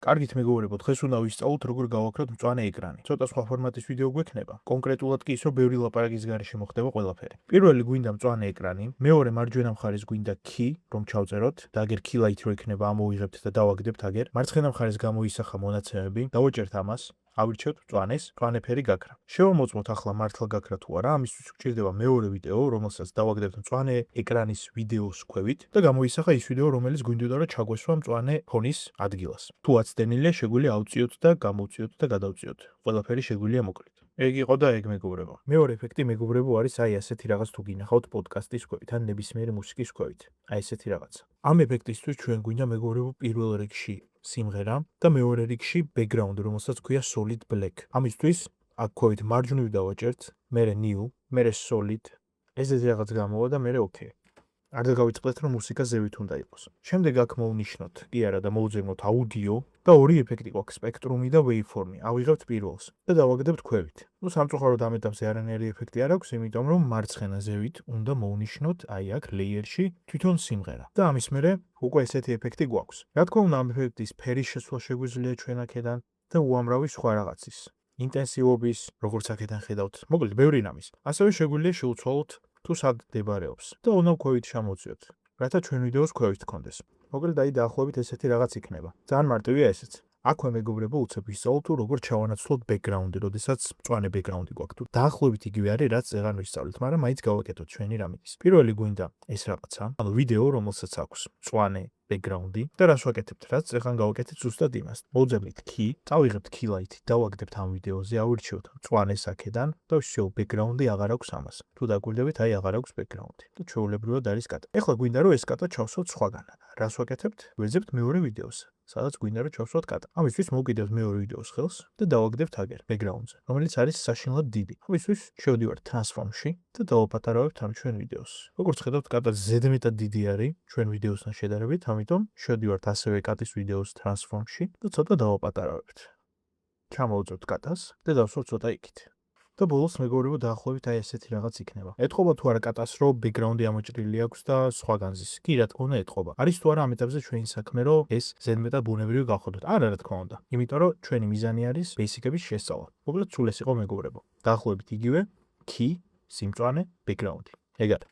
კარგით მეგობრებო, დღეს უნდა ვისწავლოთ როგორ გავაკროთ მწვანე ეკრანი. ცოტა სხვა ფორმატის ვიდეო გვექნება. კონკრეტულად კი ის რომ ბევრი ლაპარაკის გარეშე მოხდება ყველაფერი. პირველი გვინდა მწვანე ეკრანი, მეორე მარჯვენა მხარეს გვინდა key, რომ ჩავწეროთ და აგერ key light რო იქნება, ამოვიღებთ და დავაგდებთ აგერ. მარცხენა მხარეს გამოისახა მონაცემები, დავაჭერთ ამას. ავირჩევთ მწვანეს, მწვანე ფერი გაქრა. შევამოწმოთ ახლა მართლა გაქრა თუ არა, ამისთვის გვჭირდება მეორე ვიდეო, რომელსაც დავაგდებთ მწვანე ეკრანის ვიდეოს ქვევით და გამოისახა ის ვიდეო, რომელიც გვინდოდა რომ ჩაგვესვა მწვანე ფონის ადგილას. თუ აცდენილია, შეგვიძლია ავწიოთ და გამოვწიოთ და გადავწიოთ. ყველაფერი შეგვიძლია მოკლედ. ეგ იყო და ეგ მეგობრებო. მეორე ეფექტი მეგობრებო არის აი ასეთი რაღაც თუ გინახავთ პოდკასტის ქვევით ან ნებისმიერი მუსიკის ქვევით. აი ესეთი რაღაცა. ამ ეფექტისთვის ჩვენ გვინდა მეგობრებო პირველ რიგში სიმღერა და მეორე რიგში ბექგრაუნდი, რომელსაც ქვია solid black. ამისთვის აქ ქვევით მარჯვნივ დავაჭერთ, მერე new, მერე solid. ესეთი რაღაც გამოვა და მერე okay. არ დაგავიწყდეთ რომ მუსიკა ზევით უნდა იყოს. შემდეგ აქ მოვნიშნოთ, კი არა და მოვძებნოთ აუდიო და ორი ეფექტი გვაქვს, სპექტრუმი და waveform-ი. ავიღებთ პირველს და დავაგდებთ ქვევით. სამწუხაროდ ამ ეტაპზე არანაირი ეფექტი არ აქვს, იმიტომ რომ მარცხენა ზევით უნდა მოვნიშნოთ აი აქ layer-ში თვითონ სიმღერა. და ამის მერე უკვე ესეთი ეფექტი გვაქვს. რა თქმა უნდა, ამ ეფექტის ფერის შესვლა შეგვიძლია ჩვენ აქედან და უამრავი სხვა რაღაცის. ინტენსივობის, როგორც აქედან ხედავთ, მოკლედ ბევრი რამის. ასევე შეგვიძლია შევცვალოთ თუ სად მდებარეობს და უნდა ქვევით ჩამოვწიოთ, რათა ჩვენ ვიდეოს ქვევით გქონდეს. მოკლედ აი დაახლოებით ესეთი რაღაც იქნება. ძალიან მარტივია ესეც. აქვე მეგობრებო უცებ ვისწავლოთ თუ როგორ ჩავანაცვლოთ ბექგრაუნდი, როდესაც მწვანე ბექგრაუნდი გვაქვს. თუ დაახლოებით იგივე არის, რაც ეგან ვისწავლეთ, მაგრამ მაინც გავაკეთოთ ჩვენი რამის. პირველი გვინდა ეს რაღაცა, ანუ ვიდეო, რომელსაც აქვს მწვანე ბექგრაუნდი და რას ვაკეთებთ, რაც ეგან გავაკეთეთ ზუსტად იმას. მოვძებნით key, წავიღებთ key light, დავაგდებთ ამ ვიდეოზე, ავირჩიოთ მწვანეს აქედან და ვშევ ბექგრაუნდი აღარ აქვს ამას. თუ დაგვირდებით, აი აღარ აქვს ბექგრაუნდი და ჩვეულებრივად არის კატა. ეხლა გვინდა რომ ეს კატა ჩავსვათ სხვაგანად. რას ვაკეთებთ? ვეძებთ მეორე ვიდეოს, სადაც გვინდა რომ ჩავსვათ კატა. ამისთვის მოვკიდევთ მეორე ვიდეოს ხელს და დავაგდებთ აგერ ბექგრაუნდზე, რომელიც არის საშინლად დიდი. ამისთვის შევდივართ transform-ში და დავაპატარავებთ ამ ჩვენ ვიდეოს. როგორც ხედავთ, კატა ზედმეტად დიდი არის ჩვენ ვიდეოსთან შედარებით, ამიტომ შევდივართ ასევე კატის ვიდეოს transform-ში და ცოტა დავაპატარავებთ. ჩამოვწევთ კატას და დავსვათ ცოტა იქით. და ბოლოს მეგობრებო დაახლოებით აი ესეთი რაღაც იქნება. ეთყობა თუ არა კატას რომ ბექგრაუნდი ამოჭრილი აქვს და სხვა განზის. კი რა თქმა უნდა ეთყობა. არის თუ არა ამ ეტაპზე ჩვენი საქმე რომ ეს ზედმეტად ბუნებრივი გავხდოთ. არა რა თქმა უნდა. იმიტომ რომ ჩვენი მიზანი არის ბეისიკების შესწავლა. მოკლედ სულ ეს იყო მეგობრებო. დაახლოებით იგივე key, სიმწვანე, ბექგრაუნდი. ეგ არის.